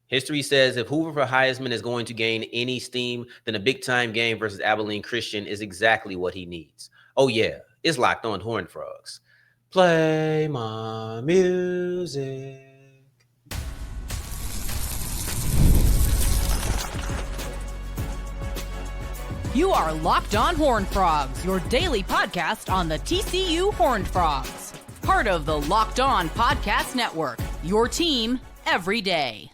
History says if Hoover for Heisman is going to gain any steam, then a big-time game versus Abilene Christian is exactly what he needs. Oh yeah, it's Locked On Horned Frogs. Play my music. You are Locked On Horned Frogs, your daily podcast on the TCU Horned Frogs. Part of the Locked On Podcast Network, your team every day.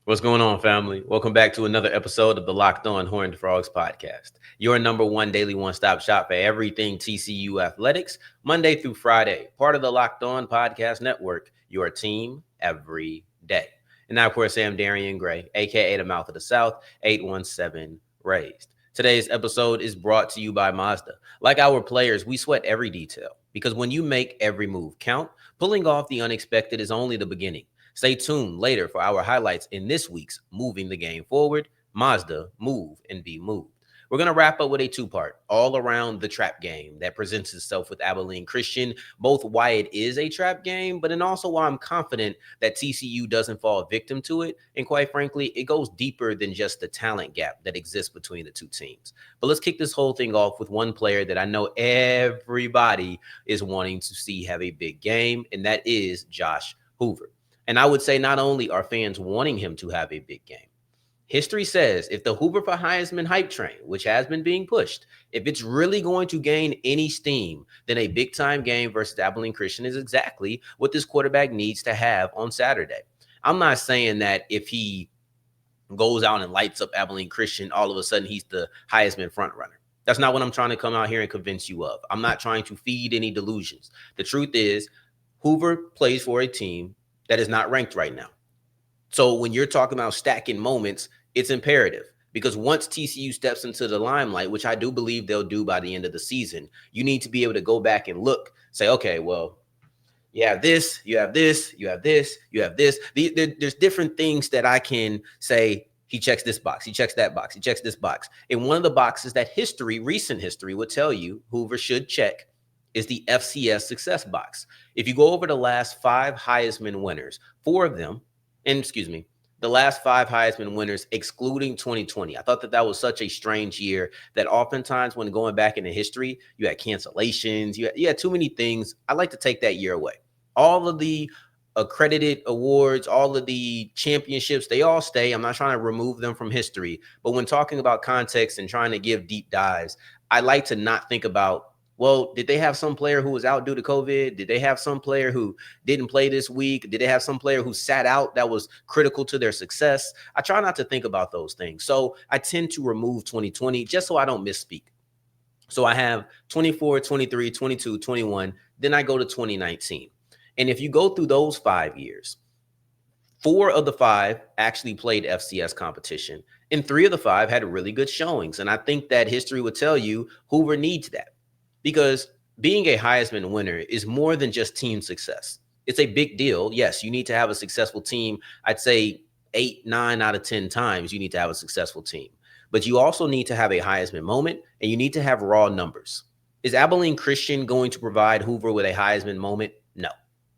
What's going on, family? Welcome back to another episode of the Locked On Horned Frogs podcast, your number one daily one-stop shop for everything TCU athletics, Monday through Friday. Part of the Locked On Podcast Network, your team every day. And now, of course, I'm DARRION GRAY, a.k.a. the Mouth of the South, 817 Raised. Today's episode is brought to you by Mazda. Like our players, we sweat every detail because when you make every move count, pulling off the unexpected is only the beginning. Stay tuned later for our highlights in this week's Moving the Game Forward, Mazda, Move and Be Moved. We're going to wrap up with a two-part all around the trap game that presents itself with Abilene Christian, both why it is a trap game, but then also why I'm confident that TCU doesn't fall victim to it. And quite frankly, it goes deeper than just the talent gap that exists between the two teams. But let's kick this whole thing off with one player that I know everybody is wanting to see have a big game, and that is Josh Hoover. And I would say not only are fans wanting him to have a big game, history says if the Hoover for Heisman hype train, which has been being pushed, if it's really going to gain any steam, then a big-time game versus Abilene Christian is exactly what this quarterback needs to have on Saturday. I'm not saying that if he goes out and lights up Abilene Christian, all of a sudden he's the Heisman frontrunner. That's not what I'm trying to come out here and convince you of. I'm not trying to feed any delusions. The truth is, Hoover plays for a team that is not ranked right now. So when you're talking about stacking moments, it's imperative because once TCU steps into the limelight, which I do believe they'll do by the end of the season, you need to be able to go back and look, say, okay, well, you have this, you have this, you have this, you have this. There's different things that I can say, he checks this box, he checks that box, he checks this box. And one of the boxes that recent history would tell you Hoover should check is the FCS success box. If you go over the last five Heisman winners, the last five Heisman winners, excluding 2020. I thought that was such a strange year that oftentimes when going back into history, you had cancellations, you had too many things. I like to take that year away. All of the accredited awards, all of the championships, they all stay. I'm not trying to remove them from history, but when talking about context and trying to give deep dives, I like to not think about, well, did they have some player who was out due to COVID? Did they have some player who didn't play this week? Did they have some player who sat out that was critical to their success? I try not to think about those things. So I tend to remove 2020 just so I don't misspeak. So I have 24, 23, 22, 21. Then I go to 2019. And if you go through those 5 years, 4 of the 5 actually played FCS competition, and 3 of the 5 had really good showings. And I think that history would tell you Hoover needs that. Because being a Heisman winner is more than just team success. It's a big deal. Yes, you need to have a successful team. I'd say 8, 9 out of 10 times you need to have a successful team. But you also need to have a Heisman moment, and you need to have raw numbers. Is Abilene Christian going to provide Hoover with a Heisman moment? No.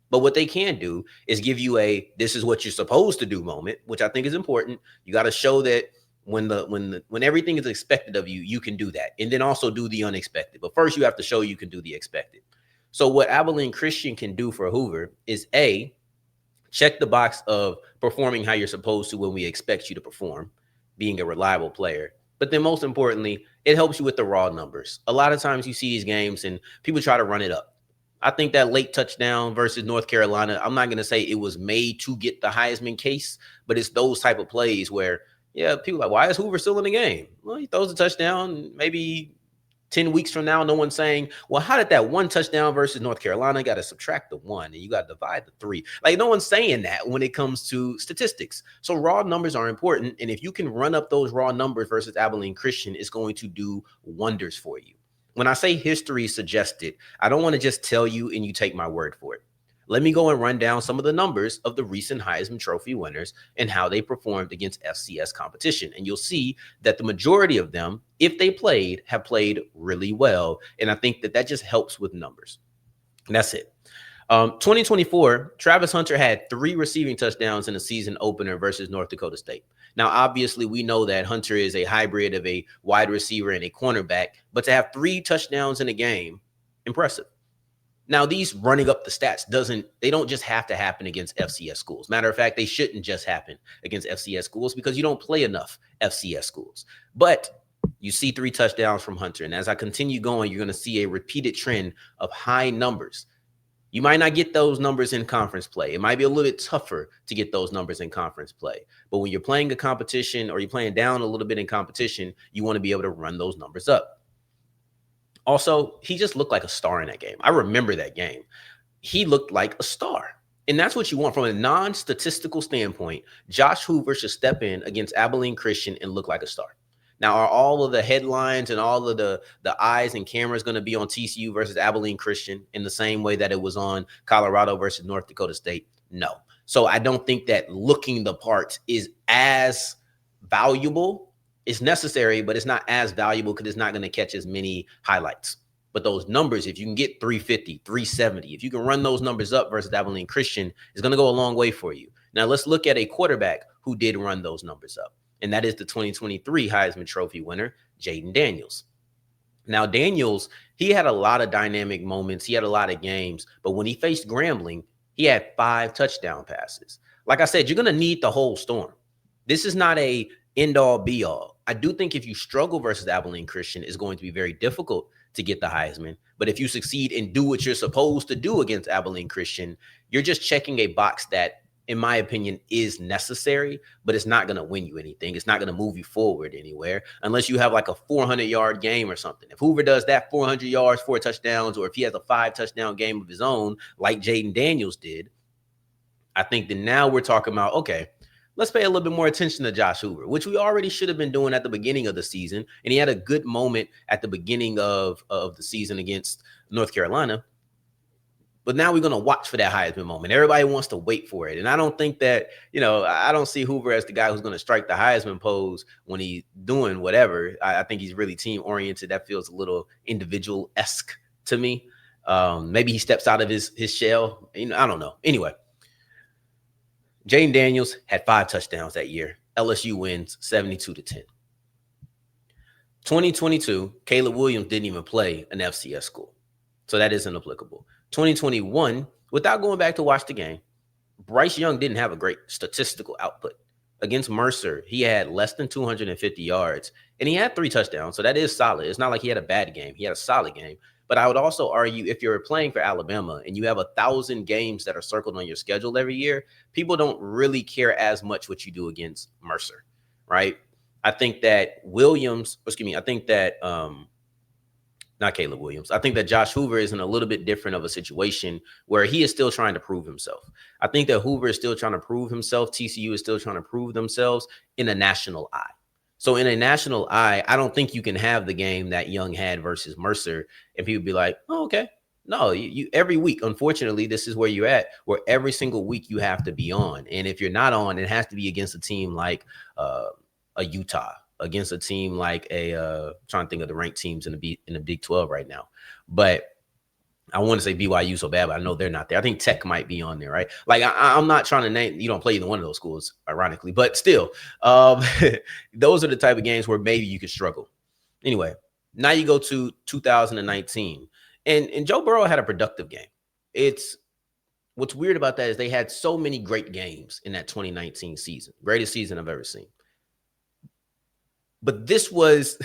But what they can do is give you a this is what you're supposed to do moment, which I think is important. You got to show that when everything is expected of you, you can do that. And then also do the unexpected. But first you have to show you can do the expected. So what Abilene Christian can do for Hoover is A, check the box of performing how you're supposed to when we expect you to perform, being a reliable player. But then most importantly, it helps you with the raw numbers. A lot of times you see these games and people try to run it up. I think that late touchdown versus North Carolina, I'm not going to say it was made to get the Heisman case, but it's those type of plays where people are like, why is Hoover still in the game? Well, he throws a touchdown. Maybe 10 weeks from now, no one's saying, well, how did that one touchdown versus North Carolina got to subtract the 1 and you got to divide the 3? Like, no one's saying that when it comes to statistics. So raw numbers are important. And if you can run up those raw numbers versus Abilene Christian, it's going to do wonders for you. When I say history suggested, I don't want to just tell you and you take my word for it. Let me go and run down some of the numbers of the recent Heisman Trophy winners and how they performed against FCS competition. And you'll see that the majority of them, if they played, have played really well. And I think that just helps with numbers. And that's it. 2024, Travis Hunter had 3 receiving touchdowns in the season opener versus North Dakota State. Now, obviously, we know that Hunter is a hybrid of a wide receiver and a cornerback, but to have 3 touchdowns in a game, impressive. Now, these running up the stats they don't just have to happen against FCS schools. Matter of fact, they shouldn't just happen against FCS schools because you don't play enough FCS schools. But you see 3 touchdowns from Hunter. And as I continue going, you're going to see a repeated trend of high numbers. You might not get those numbers in conference play. It might be a little bit tougher to get those numbers in conference play. But when you're playing a competition or you're playing down a little bit in competition, you want to be able to run those numbers up. Also, he just looked like a star in that game. I remember that game. He looked like a star. And that's what you want from a non-statistical standpoint. Josh Hoover should step in against Abilene Christian and look like a star. Now, are all of the headlines and all of the eyes and cameras going to be on TCU versus Abilene Christian in the same way that it was on Colorado versus North Dakota State? No. So I don't think that looking the part is as valuable. It's necessary, but it's not as valuable because it's not going to catch as many highlights. But those numbers, if you can get 350, 370, if you can run those numbers up versus Abilene Christian, it's going to go a long way for you. Now, let's look at a quarterback who did run those numbers up. And that is the 2023 Heisman Trophy winner, Jayden Daniels. Now, Daniels, he had a lot of dynamic moments. He had a lot of games. But when he faced Grambling, he had 5 touchdown passes. Like I said, you're going to need the whole storm. This is not a end-all, be-all. I do think if you struggle versus Abilene Christian, it's going to be very difficult to get the Heisman. But if you succeed and do what you're supposed to do against Abilene Christian, you're just checking a box that, in my opinion, is necessary, but it's not going to win you anything. It's not going to move you forward anywhere unless you have like a 400-yard game or something. If Hoover does that 400 yards, 4 touchdowns, or if he has a 5-touchdown game of his own, like Jayden Daniels did, I think that now we're talking about, okay, let's pay a little bit more attention to Josh Hoover, which we already should have been doing at the beginning of the season. And he had a good moment at the beginning of the season against North Carolina. But now we're going to watch for that Heisman moment. Everybody wants to wait for it. And I don't think that, I don't see Hoover as the guy who's going to strike the Heisman pose when he's doing whatever. I think he's really team oriented. That feels a little individual-esque to me. Maybe he steps out of his shell. I don't know. Anyway, Jayden Daniels had 5 touchdowns that year. LSU wins 72-10. 2022, Caleb Williams didn't even play an FCS school. So that isn't applicable. 2021, without going back to watch the game, Bryce Young didn't have a great statistical output. Against Mercer, he had less than 250 yards, and he had 3 touchdowns, so that is solid. It's not like he had a bad game. He had a solid game. But I would also argue if you're playing for Alabama and you have 1,000 games that are circled on your schedule every year, people don't really care as much what you do against Mercer, right? I think that not Caleb Williams. I think that Josh Hoover is in a little bit different of a situation where he is still trying to prove himself. I think that Hoover is still trying to prove himself. TCU is still trying to prove themselves in a national eye. So in a national eye, I don't think you can have the game that Young had versus Mercer and people be like, oh, okay. No, you every week, unfortunately, this is where you're at, where every single week you have to be on. And if you're not on, it has to be against a team like a Utah, against a team like trying to think of the ranked teams in the Big 12 right now. But I want to say BYU so bad, but I know they're not there. I think Tech might be on there, right? Like I'm not trying to name, you don't play either one of those schools, ironically, but still, those are the type of games where maybe you could struggle. Anyway, now you go to 2019, and Joe Burrow had a productive game. What's weird about that is they had so many great games in that 2019 season, greatest season I've ever seen. But this was,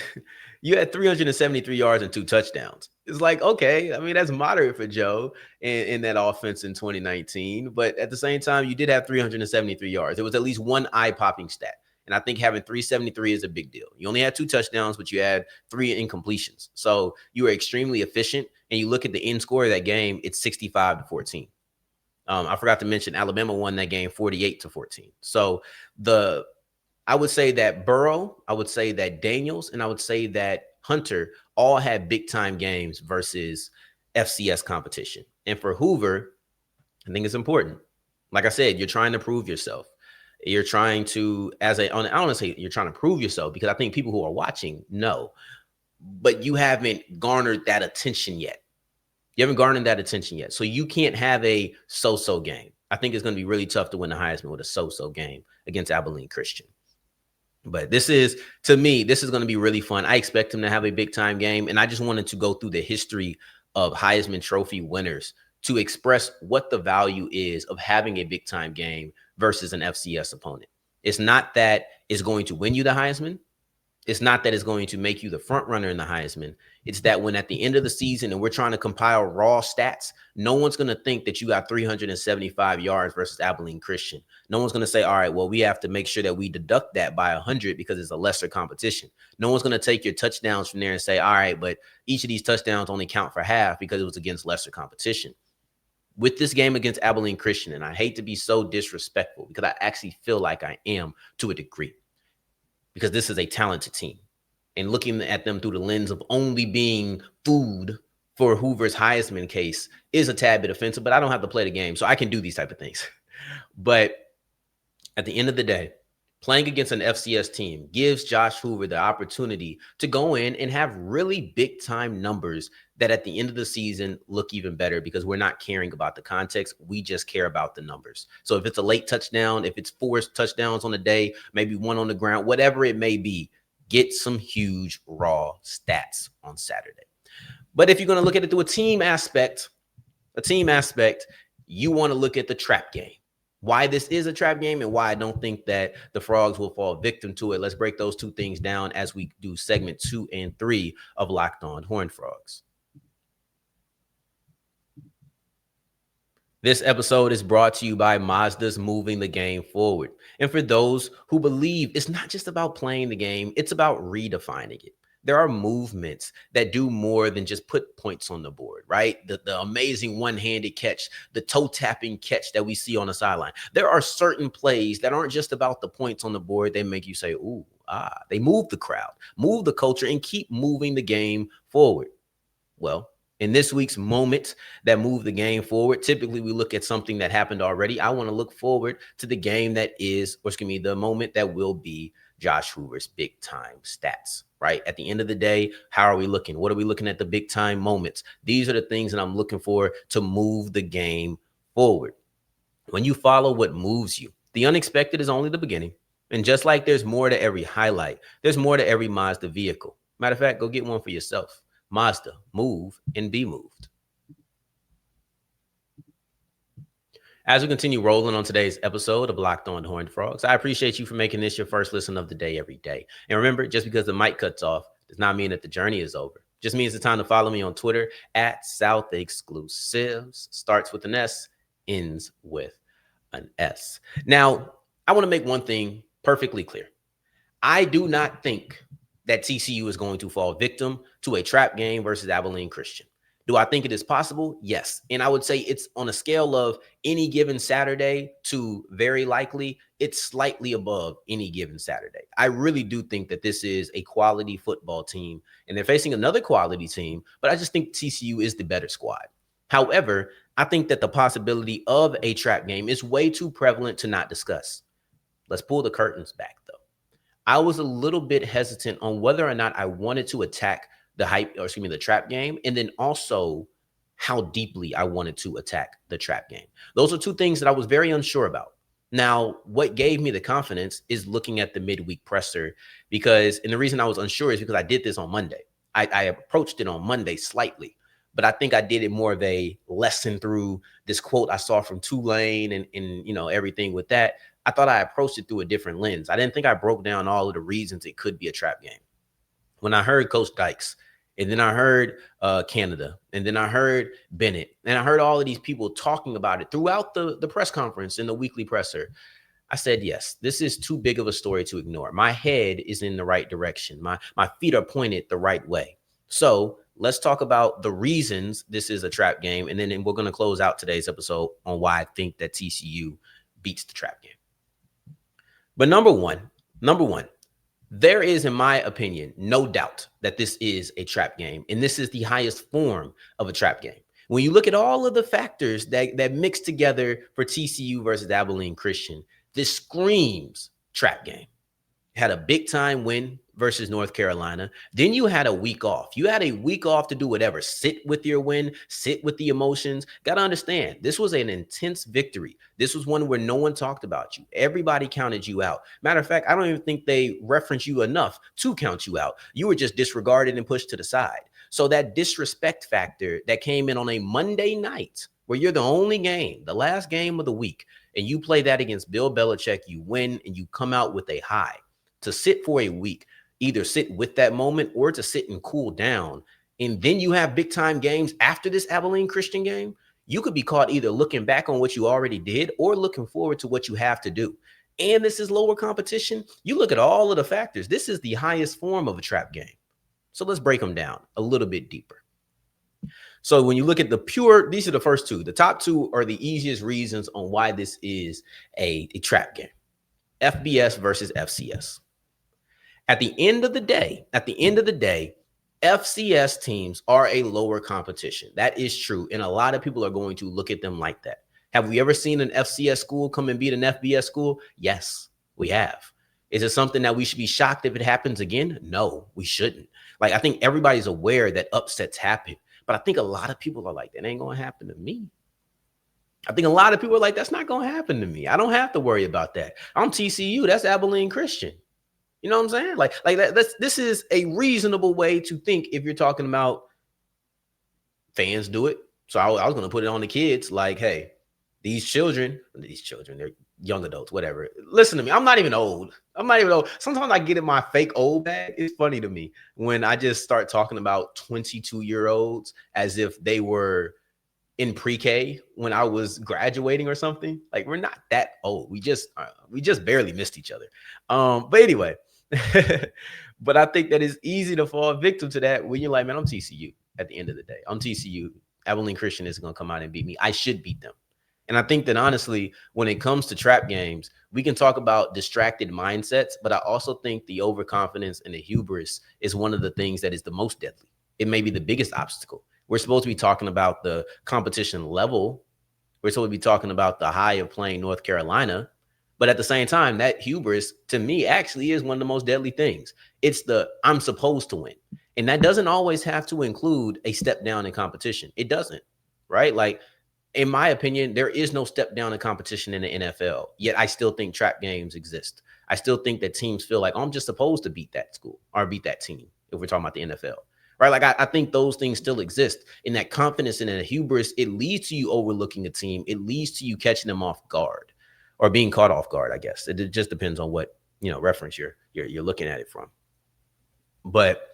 you had 373 yards and 2 touchdowns. It's like, okay, I mean, that's moderate for Joe in that offense in 2019. But at the same time, you did have 373 yards. It was at least one eye-popping stat. And I think having 373 is a big deal. You only had 2 touchdowns, but you had 3 incompletions. So you were extremely efficient. And you look at the end score of that game, it's 65-14. I forgot to mention Alabama won that game 48-14. So I would say that Burrow, I would say that Daniels, and I would say that Hunter all had big-time games versus FCS competition. And for Hoover, I think it's important. Like I said, you're trying to prove yourself. You're trying to, I don't want to say you're trying to prove yourself because I think people who are watching know, but you haven't garnered that attention yet. You haven't garnered that attention yet. So you can't have a so-so game. I think it's going to be really tough to win the Heisman with a so-so game against Abilene Christian. But this is, to me, this is going to be really fun. I expect him to have a big time game. And I just wanted to go through the history of Heisman Trophy winners to express what the value is of having a big time game versus an FCS opponent. It's not that it's going to win you the Heisman. It's not that it's going to make you the front runner in the Heisman. It's that when at the end of the season and we're trying to compile raw stats, no one's going to think that you got 375 yards versus Abilene Christian. No one's going to say, all right, well, we have to make sure that we deduct that by 100 because it's a lesser competition. No one's going to take your touchdowns from there and say, all right, but each of these touchdowns only count for half because it was against lesser competition. With this game against Abilene Christian, and I hate to be so disrespectful because I actually feel like I am to a degree, because this is a talented team. And looking at them through the lens of only being food for Hoover's Heisman case is a tad bit offensive, but I don't have to play the game, so I can do these type of things. But at the end of the day, playing against an FCS team gives Josh Hoover the opportunity to go in and have really big time numbers that at the end of the season look even better because we're not caring about the context. We just care about the numbers. So if it's a late touchdown, if it's 4 touchdowns on the day, maybe 1 on the ground, whatever it may be, get some huge raw stats on Saturday. But if you're going to look at it through a team aspect, you want to look at the trap game. Why this is a trap game and why I don't think that the Frogs will fall victim to it. Let's break those two things down as we do segment 2 and 3 of Locked On Horned Frogs. This episode is brought to you by Mazda's Moving the Game Forward. And for those who believe it's not just about playing the game, it's about redefining it. There are movements that do more than just put points on the board, right? The amazing one-handed catch, the toe-tapping catch that we see on the sideline. There are certain plays that aren't just about the points on the board. They make you say, ooh, ah. They move the crowd, move the culture, and keep moving the game forward. Well, in this week's moment that moved the game forward, typically we look at something that happened already. I want to look forward to the game that is, or excuse me, the moment that will be Josh Hoover's big time stats, right? At the end of the day, how are we looking? What are we looking at the big time moments? These are the things that I'm looking for to move the game forward. When you follow what moves you, the unexpected is only the beginning. And just like there's more to every highlight, there's more to every Mazda vehicle. Matter of fact, go get one for yourself. Mazda, move and be moved. As we continue rolling on today's episode of Locked On Horned Frogs, I appreciate you for making this your first listen of the day every day. And remember, just because the mic cuts off does not mean that the journey is over. It just means it's time to follow me on Twitter at South Exclusives. Starts with an S, ends with an S. Now, I want to make one thing perfectly clear. I do not think that TCU is going to fall victim to a trap game versus Abilene Christian. Do I think it is possible? Yes. And I would say it's on a scale of any given Saturday to very likely, it's slightly above any given Saturday. I really do think that this is a quality football team and they're facing another quality team, but I just think TCU is the better squad. However, I think that the possibility of a trap game is way too prevalent to not discuss. Let's pull the curtains back though. I was a little bit hesitant on whether or not I wanted to attack the trap game, and then also how deeply I wanted to attack the trap game. Those are two things that I was very unsure about. Now, what gave me the confidence is looking at the midweek presser, and the reason I was unsure is because I did this on Monday. I approached it on Monday slightly, but I think I did it more of a lesson through this quote I saw from Tulane and everything with that. I thought I approached it through a different lens. I didn't think I broke down all of the reasons it could be a trap game. When I heard Coach Dykes, and then I heard Canada, and then I heard Bennett, and I heard all of these people talking about it throughout the press conference and the weekly presser, I said, yes, this is too big of a story to ignore. My head is in the right direction. My feet are pointed the right way. So let's talk about the reasons this is a trap game, and then we're going to close out today's episode on why I think that TCU beats the trap game. But number one, there is, in my opinion, no doubt that this is a trap game, and this is the highest form of a trap game. When you look at all of the factors that mix together for TCU versus Abilene Christian, this screams trap game. Had a big time win versus North Carolina. Then you had a week off. You had a week off to do whatever. Sit with your win, sit with the emotions. Got to understand, this was an intense victory. This was one where no one talked about you. Everybody counted you out. Matter of fact, I don't even think they referenced you enough to count you out. You were just disregarded and pushed to the side. So that disrespect factor that came in on a Monday night where you're the only game, the last game of the week, and you play that against Bill Belichick, you win and you come out with a high. To sit for a week, either sit with that moment or to sit and cool down. And then you have big time games after this Abilene Christian game. You could be caught either looking back on what you already did or looking forward to what you have to do. And this is lower competition. You look at all of the factors. This is the highest form of a trap game. So let's break them down a little bit deeper. So when you look at the pure, these are the first two. The top two are the easiest reasons on why this is a trap game. FBS versus FCS. At the end of the day, FCS teams are a lower competition. That is true. And a lot of people are going to look at them like that. Have we ever seen an FCS school come and beat an FBS school? Yes, we have. Is it something that we should be shocked if it happens again? No, we shouldn't. Like, I think everybody's aware that upsets happen. But I think a lot of people are like, that ain't going to happen to me. I think a lot of people are like, that's not going to happen to me. I don't have to worry about that. I'm TCU. That's Abilene Christian. You know what I'm saying? Like this is a reasonable way to think if you're talking about fans do it. So I was going to put it on the kids like, hey, these children, they're young adults, whatever. Listen to me. I'm not even old. Sometimes I get in my fake old bag. It's funny to me when I just start talking about 22-year-olds as if they were in pre-K when I was graduating or something. Like, we're not that old. We just barely missed each other. But anyway, but I think that it's easy to fall victim to that when you're like, man, I'm TCU at the end of the day. I'm TCU. Abilene Christian is going to come out and beat me. I should beat them. And I think that honestly, when it comes to trap games, we can talk about distracted mindsets, but I also think the overconfidence and the hubris is one of the things that is the most deadly. It may be the biggest obstacle. We're supposed to be talking about the competition level. We're supposed to be talking about the high of playing North Carolina. But at the same time, that hubris, to me, actually is one of the most deadly things. It's the I'm supposed to win. And that doesn't always have to include a step down in competition. It doesn't, right? Like, in my opinion, there is no step down in competition in the NFL. Yet I still think trap games exist. I still think that teams feel like, oh, I'm just supposed to beat that school or beat that team if we're talking about the NFL. Right? Like, I think those things still exist. In that confidence and in the hubris, it leads to you overlooking a team. It leads to you catching them off guard or being caught off guard, I guess. It just depends on what, reference you're looking at it from. But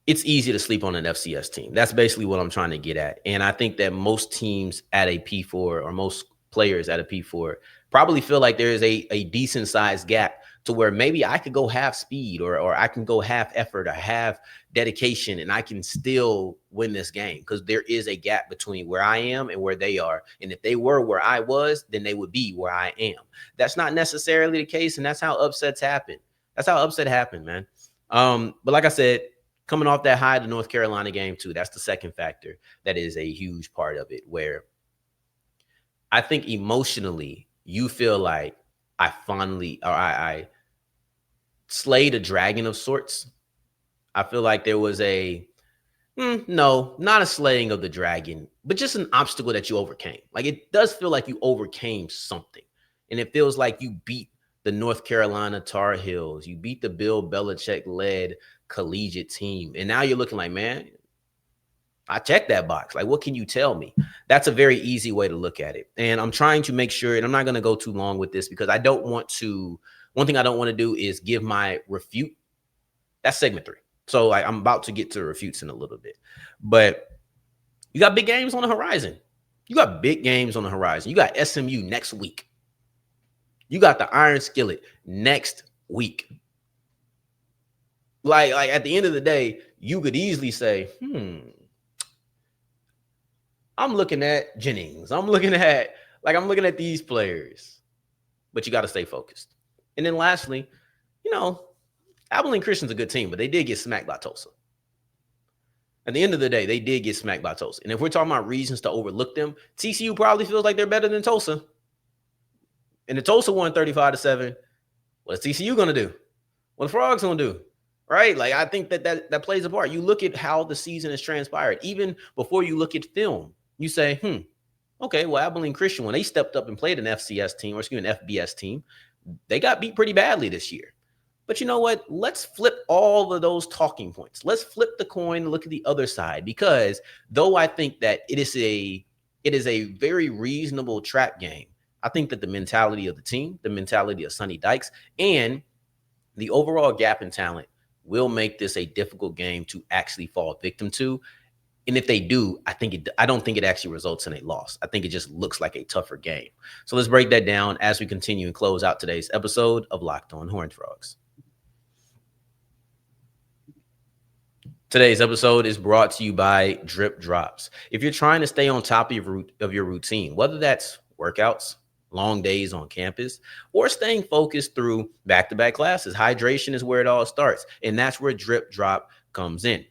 it's easy to sleep on an FCS team. That's basically what I'm trying to get at. And I think that most teams at a P4 or most players at a P4 probably feel like there is a decent sized gap to where maybe I could go half speed or I can go half effort or half dedication and I can still win this game because there is a gap between where I am and where they are. And if they were where I was, then they would be where I am. That's not necessarily the case. And that's how upsets happen. That's how upset happened, man. But like I said, coming off that high, the North Carolina game too, that's the second factor that is a huge part of it, where I think emotionally you feel like I slayed a dragon of sorts. I feel like there was no, not a slaying of the dragon, but just an obstacle that you overcame. Like, it does feel like you overcame something. And it feels like you beat the North Carolina Tar Heels. You beat the Bill Belichick-led collegiate team. And now you're looking like, man, I checked that box. Like, what can you tell me? That's a very easy way to look at it. And I'm trying to make sure, and I'm not going to go too long with this because I don't want to, one thing I don't want to do is give my refute. That's segment 3. So I'm about to get to refutes in a little bit. But you got big games on the horizon. You got SMU next week. You got the Iron Skillet next week. Like at the end of the day, you could easily say, I'm looking at Jennings. I'm looking at these players. But you got to stay focused. And then lastly, Abilene Christian's a good team, but they did get smacked by Tulsa. At the end of the day, they did get smacked by Tulsa. And if we're talking about reasons to overlook them, TCU probably feels like they're better than Tulsa. And the Tulsa won 35-7. What's TCU going to do? What the Frogs gonna do? Right? Like, I think that plays a part. You look at how the season has transpired. Even before you look at film, you say, okay, well, Abilene Christian, when they stepped up and played an FCS team, or excuse me, an FBS team, they got beat pretty badly this year. But you know what? Let's flip all of those talking points. Let's flip the coin and look at the other side, because though I think that it is a very reasonable trap game, I think that the mentality of the team, the mentality of Sonny Dykes, and the overall gap in talent will make this a difficult game to actually fall victim to. And if they do, I don't think it actually results in a loss. I think it just looks like a tougher game. So let's break that down as we continue and close out today's episode of Locked On Horned Frogs. Today's episode is brought to you by DripDrops. If you're trying to stay on top of your routine, whether that's workouts, long days on campus, or staying focused through back-to-back classes, hydration is where it all starts. And that's where DripDrop comes in.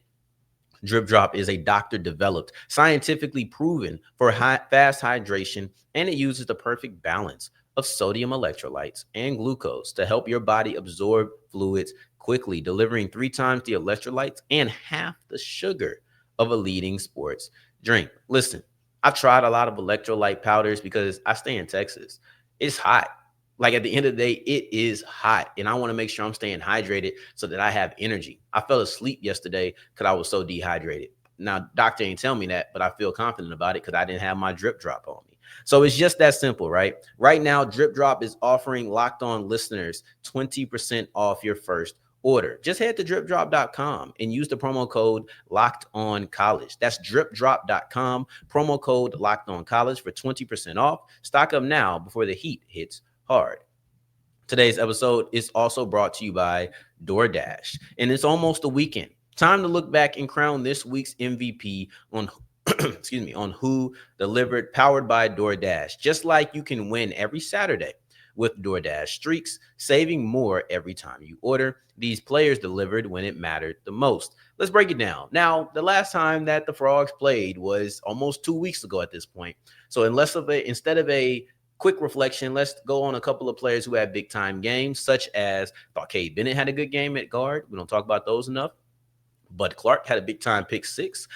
DripDrop is a doctor-developed, scientifically proven for fast hydration, and it uses the perfect balance of sodium electrolytes and glucose to help your body absorb fluids quickly, delivering 3 times the electrolytes and half the sugar of a leading sports drink. Listen, I've tried a lot of electrolyte powders because I stay in Texas. It's hot. Like, at the end of the day, it is hot, and I want to make sure I'm staying hydrated so that I have energy. I fell asleep yesterday because I was so dehydrated. Now, doctor ain't tell me that, but I feel confident about it because I didn't have my DripDrop on me. So it's just that simple, right? Right now, DripDrop is offering Locked On listeners 20% off your first order. Just head to DripDrop.com and use the promo code LOCKEDONCollege. That's DripDrop.com, promo code LOCKEDONCollege for 20% off. Stock up now before the heat hits hard. Today's episode is also brought to you by DoorDash, and it's almost the weekend. Time to look back and crown this week's MVP on on Who Delivered, powered by DoorDash. Just like you can win every Saturday with DoorDash Streaks, saving more every time you order. These players delivered when it mattered the most. Let's break it down. Now, the last time that the Frogs played was almost 2 weeks ago at this point. So instead of a quick reflection, let's go on a couple of players who had big-time games, such as Cade Bennett had a good game at guard. We don't talk about those enough. Bud Clark had a big-time pick 6.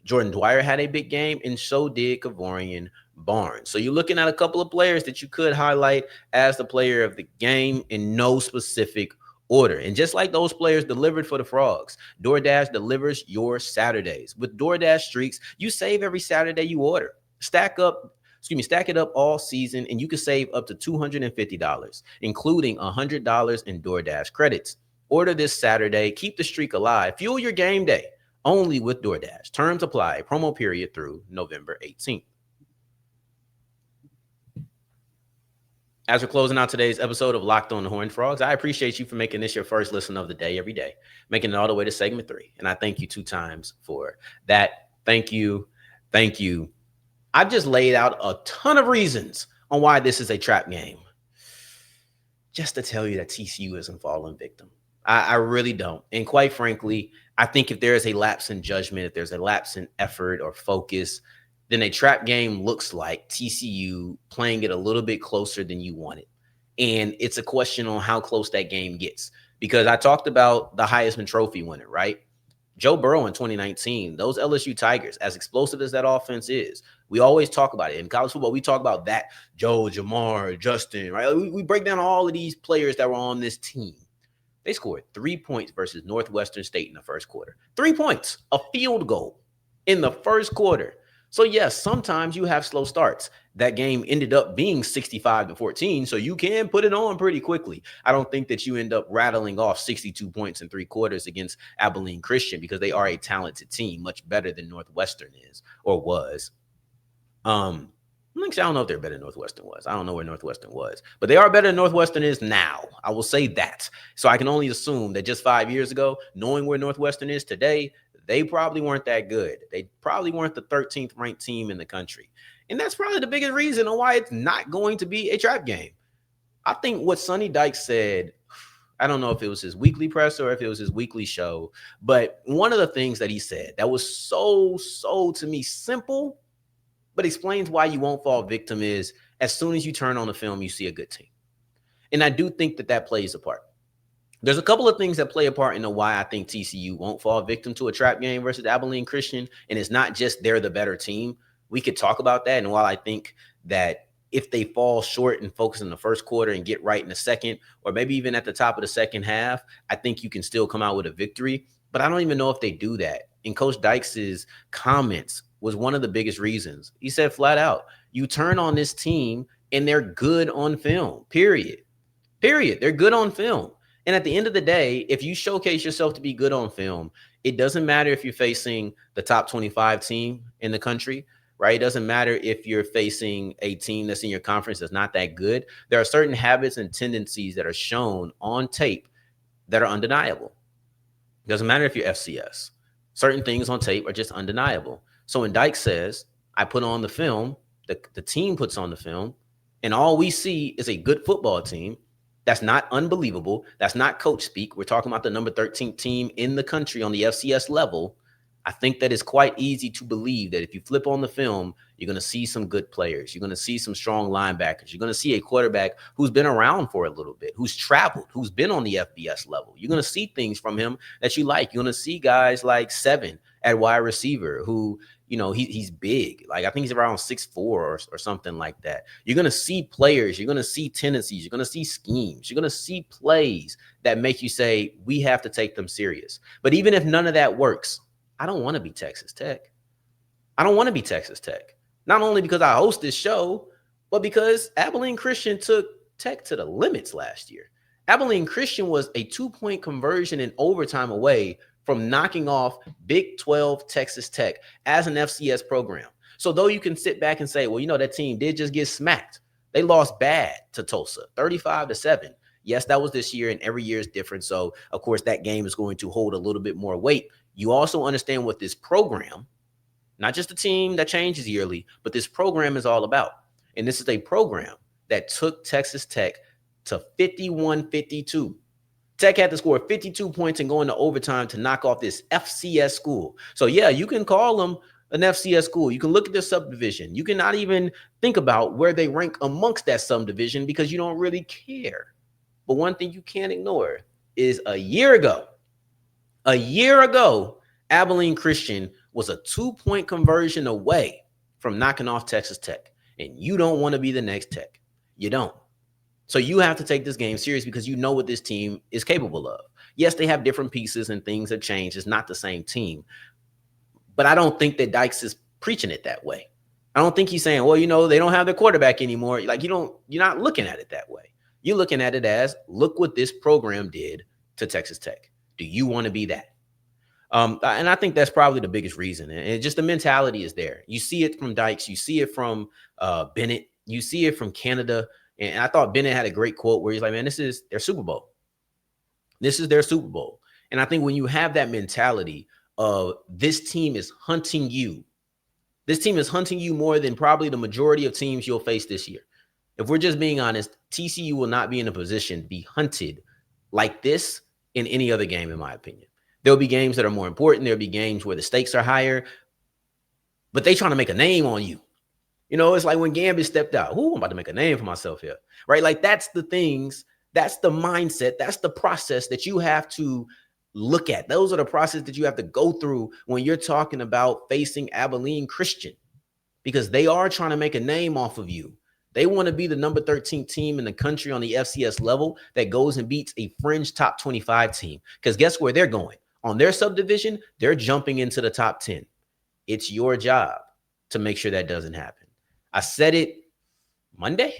Jordan Dwyer had a big game, and so did Kavorian Barnes. So you're looking at a couple of players that you could highlight as the player of the game in no specific order. And just like those players delivered for the Frogs, DoorDash delivers your Saturdays. With DoorDash Streaks, you save every Saturday you order. Stack it up all season, and you can save up to $250, including $100 in DoorDash credits. Order this Saturday. Keep the streak alive. Fuel your game day only with DoorDash. Terms apply. Promo period through November 18th. As we're closing out today's episode of Locked On the Horned Frogs, I appreciate you for making this your first listen of the day every day, making it all the way to segment 3. And I thank you 2 times for that. Thank you. Thank you. I've just laid out a ton of reasons on why this is a trap game, just to tell you that TCU isn't falling victim. I really don't. And quite frankly, I think if there is a lapse in judgment, if there's a lapse in effort or focus, then a trap game looks like TCU playing it a little bit closer than you want it. And it's a question on how close that game gets. Because I talked about the Heisman Trophy winner, right? Joe Burrow in 2019, those LSU Tigers, as explosive as that offense is, we always talk about it. In college football, we talk about that. Joe, Jamar, Justin, right? We break down all of these players that were on this team. They scored 3 points versus Northwestern State in the first quarter. 3 points, a field goal in the first quarter. So, yes, sometimes you have slow starts. That game ended up being 65-14, so you can put it on pretty quickly. I don't think that you end up rattling off 62 points in 3 quarters against Abilene Christian, because they are a talented team, much better than Northwestern is or was. I don't know if they're better than Northwestern was. I don't know where Northwestern was, but they are better than Northwestern is now. I will say that. So I can only assume that just 5 years ago, knowing where Northwestern is today, they probably weren't that good. They probably weren't the 13th ranked team in the country. And that's probably the biggest reason on why it's not going to be a trap game. I think what Sonny Dykes said, I don't know if it was his weekly press or if it was his weekly show, but one of the things that he said that was so to me simple, but explains why you won't fall victim, is as soon as you turn on the film, you see a good team. And I do think that plays a part. There's a couple of things that play a part in why I think TCU won't fall victim to a trap game versus Abilene Christian. And it's not just they're the better team. We could talk about that. And while I think that if they fall short and focus in the first quarter and get right in the second, or maybe even at the top of the second half, I think you can still come out with a victory. But I don't even know if they do that. And Coach Dykes' comments was one of the biggest reasons. He said flat out, you turn on this team and they're good on film, period. They're good on film. And at the end of the day, if you showcase yourself to be good on film, it doesn't matter if you're facing the top 25 team in the country, right? It doesn't matter if you're facing a team that's in your conference that's not that good. There are certain habits and tendencies that are shown on tape that are undeniable. It doesn't matter if you're FCS. Certain things on tape are just undeniable. So when Dykes says, I put on the film, the team puts on the film, and all we see is a good football team, that's not unbelievable. That's not coach speak. We're talking about the number 13 team in the country on the FCS level. I think that it's quite easy to believe that if you flip on the film, you're going to see some good players. You're going to see some strong linebackers. You're going to see a quarterback who's been around for a little bit, who's traveled, who's been on the FBS level. You're going to see things from him that you like. You're going to see guys like Seven at wide receiver who, you know, he's big. Like, I think he's around 6'4" or something like that. You're going to see players. You're going to see tendencies. You're going to see schemes. You're going to see plays that make you say, we have to take them serious. But even if none of that works, I don't want to be Texas Tech. I don't want to be Texas Tech. Not only because I host this show, but because Abilene Christian took Tech to the limits last year. Abilene Christian was a 2-point conversion in overtime away from knocking off Big 12 Texas Tech as an FCS program. So though you can sit back and say, well, you know, that team did just get smacked. They lost bad to Tulsa, 35-7. Yes, that was this year, and every year is different. So, of course, that game is going to hold a little bit more weight. You also understand what this program, not just a team that changes yearly, but this program is all about. And this is a program that took Texas Tech to 51-52. Tech had to score 52 points and go into overtime to knock off this FCS school. So, yeah, you can call them an FCS school. You can look at their subdivision. You can not even think about where they rank amongst that subdivision because you don't really care. But one thing you can't ignore is a year ago, Abilene Christian was a 2-point conversion away from knocking off Texas Tech. And you don't want to be the next Tech. You don't. So you have to take this game serious because you know what this team is capable of. Yes, they have different pieces and things have changed. It's not the same team. But I don't think that Dykes is preaching it that way. I don't think he's saying, well, you know, they don't have their quarterback anymore. Like, you're not looking at it that way. You're looking at it as, look what this program did to Texas Tech. Do you want to be that? And I think that's probably the biggest reason. And just the mentality is there. You see it from Dykes. You see it from Bennett. You see it from Canada. And I thought Bennett had a great quote where he's like, man, this is their Super Bowl. This is their Super Bowl. And I think when you have that mentality of this team is hunting you, this team is hunting you more than probably the majority of teams you'll face this year. If we're just being honest, TCU will not be in a position to be hunted like this in any other game, in my opinion. There'll be games that are more important. There'll be games where the stakes are higher, but they trying to make a name on you. You know, it's like when Gambit stepped out. I'm about to make a name for myself here, right? Like, that's the things, that's the mindset, that's the process that you have to look at. Those are the process that you have to go through when you're talking about facing Abilene Christian, because they are trying to make a name off of you. They want to be the number 13 team in the country on the FCS level that goes and beats a fringe top 25 team. Because guess where they're going? On their subdivision, they're jumping into the top 10. It's your job to make sure that doesn't happen. I said it Monday.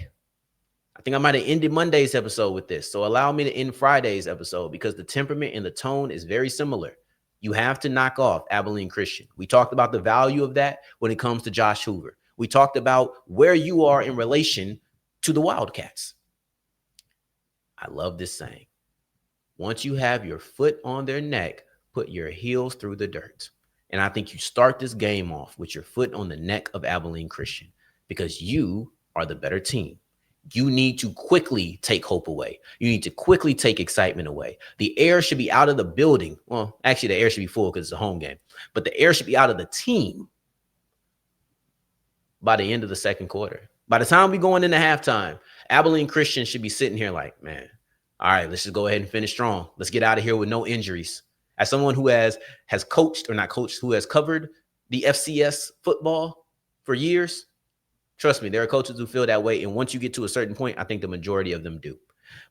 I think I might have ended Monday's episode with this. So allow me to end Friday's episode because the temperament and the tone is very similar. You have to knock off Abilene Christian. We talked about the value of that when it comes to Josh Hoover. We talked about where you are in relation to the Wildcats. I love this saying. Once you have your foot on their neck, put your heels through the dirt. And I think you start this game off with your foot on the neck of Abilene Christian because you are the better team. You need to quickly take hope away. You need to quickly take excitement away. The air should be out of the building. Well, actually, the air should be full because it's a home game. But the air should be out of the team by the end of the second quarter. By the time we going into halftime, Abilene Christian should be sitting here like, man, All right, let's just go ahead and finish strong. Let's get out of here with no injuries. As someone who has coached, or not coached, who has covered the FCS football for years, trust me, there are coaches who feel that way. And once you get to a certain point, I think the majority of them do.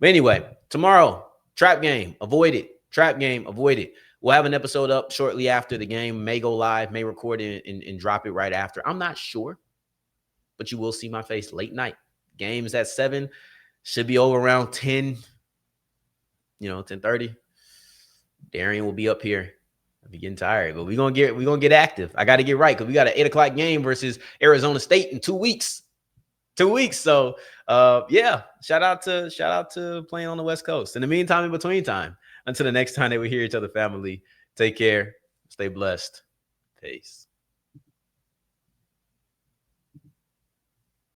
But anyway, tomorrow, trap game, avoid it. Trap game, avoid it. We'll have an episode up shortly after the game. May go live, may record it and drop it right after. I'm not sure, but you will see my face late night. Games at 7, should be over around 10, 10:30. Darrion will be up here. I'll be getting tired, but we're gonna get active. I got to get right because we got an 8 o'clock game versus Arizona State in 2 weeks. 2 weeks. So yeah, shout out to playing on the West Coast. In the meantime, in between time, until the next time that we hear each other, family, take care, stay blessed. Peace.